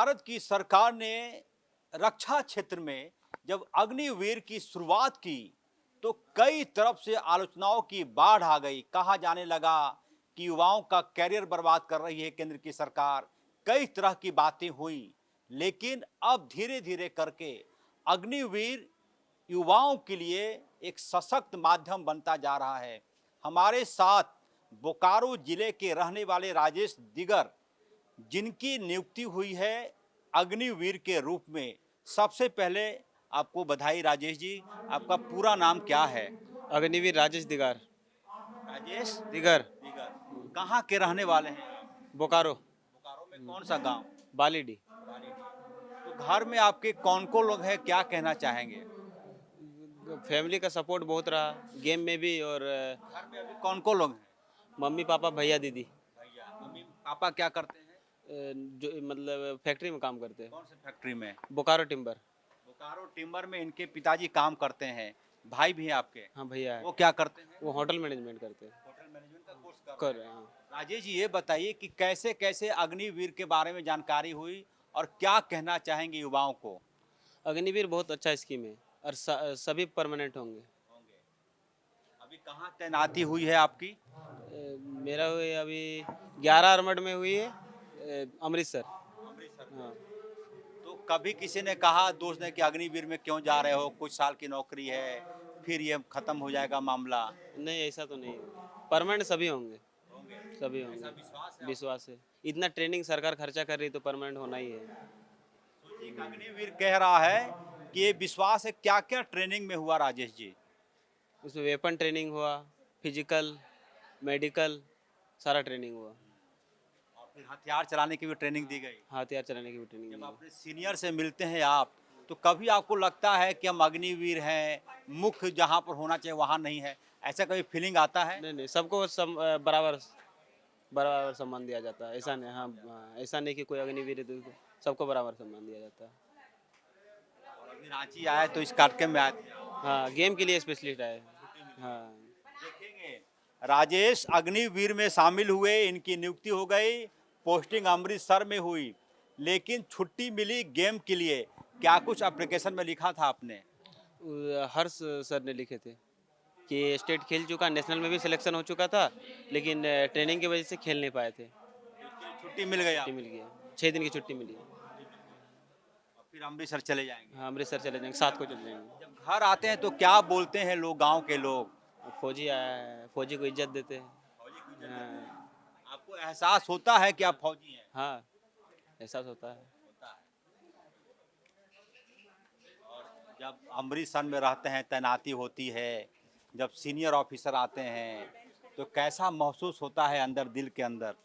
भारत की सरकार ने रक्षा क्षेत्र में जब अग्निवीर की शुरुआत की तो कई तरफ से आलोचनाओं की बाढ़ आ गई। कहा जाने लगा कि युवाओं का कैरियर बर्बाद कर रही है केंद्र की सरकार। कई तरह की बातें हुई, लेकिन अब धीरे धीरे करके अग्निवीर युवाओं के लिए एक सशक्त माध्यम बनता जा रहा है। हमारे साथ बोकारो जिले के रहने वाले राजेश दिगर, जिनकी नियुक्ति हुई है अग्निवीर के रूप में। सबसे पहले आपको बधाई राजेश जी। आपका पूरा नाम क्या है? अग्निवीर राजेश दिगार। राजेश दिगर। दिगर। कहाँ के रहने वाले हैं आप? बोकारो। बोकारो में कौन सा गांव? बालीडी। तो घर में आपके कौन कौन लोग हैं, क्या कहना चाहेंगे? फैमिली का सपोर्ट बहुत रहा गेम में भी, और घर में अभी कौन कौन लोग हैं? मम्मी पापा भैया दीदी। भैया मम्मी पापा क्या करते हैं? जो मतलब फैक्ट्री में काम करते हैं। कौन से फैक्ट्री में? बोकारो टिम्बर। बोकारो टिम्बर में इनके पिताजी काम करते हैं। भाई भी हैं आपके? हाँ भैया है। वो क्या करते हैं? वो होटल मैनेजमेंट करते हैं। होटल मैनेजमेंट का कोर्स कर कर रहे रहे हैं। हैं। राजेश जी, ये बताइए कि कैसे कैसे अग्निवीर के बारे में जानकारी हुई और क्या कहना चाहेंगे युवाओं को? अग्निवीर बहुत अच्छा स्कीम है और सभी परमानेंट होंगे। होंगे। अभी कहाँ तैनाती हुई है आपकी? मेरा हुई अभी 11 आर्मड में हुई है, अमृतसर। अमृतसर। हाँ। तो कभी किसी ने कहा, दोस्त ने, कि अग्निवीर में क्यों जा रहे हो, कुछ साल की नौकरी है, फिर ये खत्म हो जाएगा मामला? नहीं, ऐसा तो नहीं, परमानेंट सभी होंगे। होंगे। सभी ऐसा होंगे। विश्वास है? विश्वास है। इतना ट्रेनिंग सरकार खर्चा कर रही तो परमानेंट होना ही है। एक अग्निवीर कह रहा है कि ये विश्वास है। क्या क्या ट्रेनिंग में हुआ राजेश जी? उसमें वेपन ट्रेनिंग हुआ, फिजिकल, मेडिकल, सारा ट्रेनिंग हुआ। और फिर हथियार चलाने की भी ट्रेनिंग दी गई। हथियार चलाने की भी ट्रेनिंग जब दी। अपने सीनियर से मिलते हैं आप, तो कभी आपको लगता है कि हम अग्निवीर हैं, मुख्य जहाँ पर होना चाहिए वहाँ नहीं है, ऐसा कभी फीलिंग आता है? नहीं नहीं, सबको बराबर बराबर सम्मान दिया जाता है। ऐसा नहीं, हाँ हाँ, ऐसा नहीं कि कोई अग्निवीर है तो सबको बराबर सम्मान दिया जाता है। और अभी रांची आए तो इस कार्यक्रम में आए थे? हाँ, गेम के लिए स्पेशलिस्ट आए। हाँ। देखेंगे, राजेश अग्निवीर में शामिल हुए, इनकी नियुक्ति हो गई, पोस्टिंग अमृतसर में हुई, लेकिन छुट्टी मिली गेम के लिए। क्या कुछ एप्लीकेशन में लिखा था आपने? हर्ष सर ने लिखे थे कि स्टेट खेल चुका, नेशनल में भी सिलेक्शन हो चुका था, लेकिन ट्रेनिंग की वजह से खेल नहीं पाए थे। छुट्टी मिल गई छुट्टी आपको? मिल गया, 6 दिन की छुट्टी मिली। और फिर अमृतसर चले जाएंगे? हाँ, अमृतसर चले जाएंगे, 7 को चले जाएंगे। जब घर आते हैं तो क्या बोलते हैं लोग, गांव के लोग? फौजी आया है, फौजी को इज्जत देते हैं। फौजी को इज्जत देते हैं। हाँ। आपको एहसास होता है कि आप फौजी हैं? हाँ, एहसास होता है। होता है। और जब अमृतसर में रहते हैं, तैनाती होती है, जब सीनियर ऑफिसर आते हैं, तो कैसा महसूस होता है अंदर, दिल के अंदर?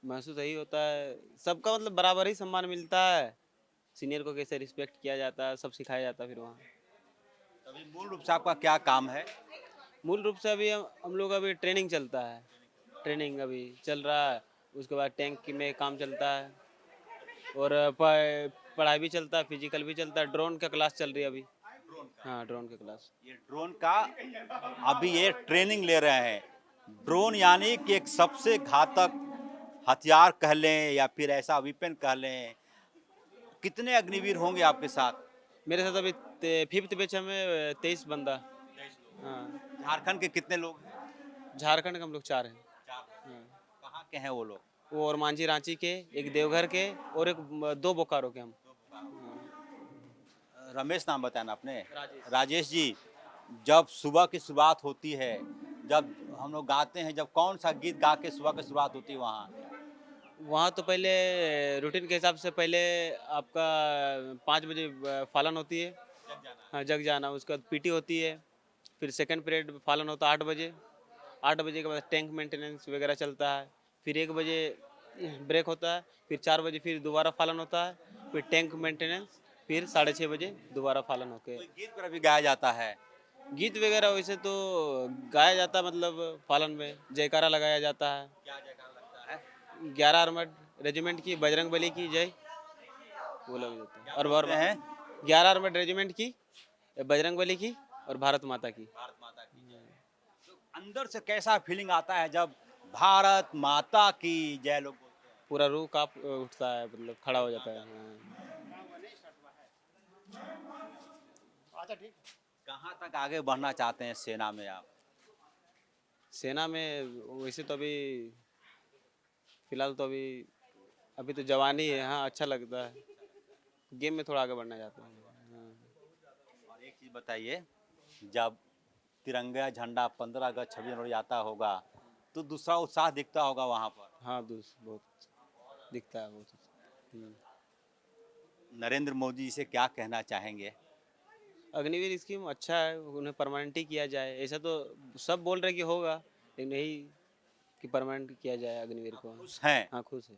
महसूस यही होता है, सबका मतलब बराबर ही सम्मान मिलता है। सीनियर को कैसे रिस्पेक्ट किया जाता है, सब सिखाया जाता है फिर वहाँ। अभी मूल रूप से आपका क्या काम है? मूल रूप से अभी हम लोग अभी ट्रेनिंग चलता है। ट्रेनिंग अभी चल रहा है, उसके बाद टैंक में काम चलता है, और पढ़ाई भी चलता है, फिजिकल भी चलता है। ड्रोन का क्लास चल रही है अभी। हाँ, ड्रोन का क्लास। ये ड्रोन का अभी ये ट्रेनिंग ले रहे हैं। ड्रोन यानी कि एक सबसे घातक हथियार कह लें या फिर ऐसा वेपन कह लें। कितने अग्निवीर होंगे आपके साथ? मेरे साथ अभी 5th बैच में 23 बंदा। हाँ। झारखंड के कितने लोग हैं? झारखंड के हम लोग 4 हैं। चार। हाँ। कहाँ के हैं वो लोग? वो और मांझी रांची के, एक देवघर के, और एक 2 बोकारो के हम। रमेश नाम बताया ना आपने? राजेश। राजेश जी, जब सुबह की शुरुआत होती है, जब हम लोग गाते हैं, जब कौन सा गीत गा के सुबह की शुरुआत होती है वहाँ? वहाँ तो पहले रूटीन के हिसाब से पहले आपका 5 बजे फालन होती है। जग जाना है। हाँ, जग जाना। उसके बाद पीटी होती है, फिर सेकंड पीरियड फालन होता है 8 बजे। 8 बजे के बाद टैंक मेंटेनेंस वगैरह चलता है। फिर 1 बजे ब्रेक होता है, फिर 4 बजे फिर दोबारा फालन होता है, फिर टैंक मेंटेनेंस, फिर 6:30 बजे दोबारा फालन होके। कोई गीत पर अभी गाया जाता है? गीत वगैरह वैसे तो गाया जाता है, मतलब फालन में जयकारा लगाया जाता है। क्या जयकारा लगता है? 11 आर्मड रेजिमेंट की, बजरंग बली की जय, वो लग जाता है। और बोलते हैं? 11 आर्मड रेजिमेंट की, बजरंग बली की, और भारत माता की। भारत माता की जय। तो अंदर से कैसा फीलिंग आता है जब भारत माता की जय लोग बोलते हैं? पूरा रूह कांप उठता है, मतलब खड़ा हो जाता है। हाँ। कहाँ तक आगे बढ़ना चाहते हैं सेना में आप? सेना में वैसे तो अभी फिलहाल तो अभी तो जवानी है। हाँ, अच्छा लगता है। गेम में थोड़ा आगे बढ़ना चाहता हूँ। हाँ। और एक चीज़ बताइए, जब तिरंगा झंडा 15 अगस्त 26 जनवरी आता होगा तो दूसरा उत्साह दिखता होगा वहाँ पर। हाँ, बहुत दिखता है, बहुत। हम्म। नरेंद्र मोदी जी से क्या कहना चाहेंगे? अग्निवीर स्कीम अच्छा है, उन्हें परमानेंट ही किया जाए। ऐसा तो सब बोल रहे कि होगा, लेकिन यही कि परमानेंट किया जाए अग्निवीर को। खुश हैं? हाँ, खुश है।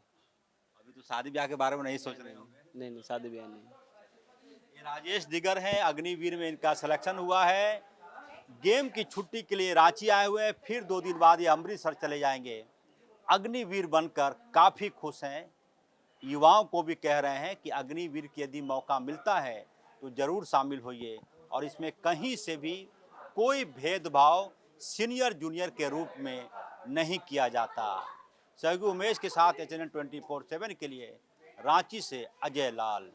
अभी तो शादी ब्याह के बारे में नहीं सोच रहे होंगे। नहीं नहीं, शादी ब्याह नहीं। ये राजेश दिगर हैं, अग्निवीर में इनका सिलेक्शन हुआ है। गेम की छुट्टी के लिए रांची आए हुए हैं, फिर 2 दिन बाद ये अमृतसर चले जाएंगे। अग्निवीर बनकर काफ़ी खुश हैं। युवाओं को भी कह रहे हैं कि अग्निवीर की यदि मौका मिलता है तो ज़रूर शामिल होइए, और इसमें कहीं से भी कोई भेदभाव सीनियर जूनियर के रूप में नहीं किया जाता। सहयोगी उमेश के साथ HNN 24/7 के लिए रांची से अजय लाल।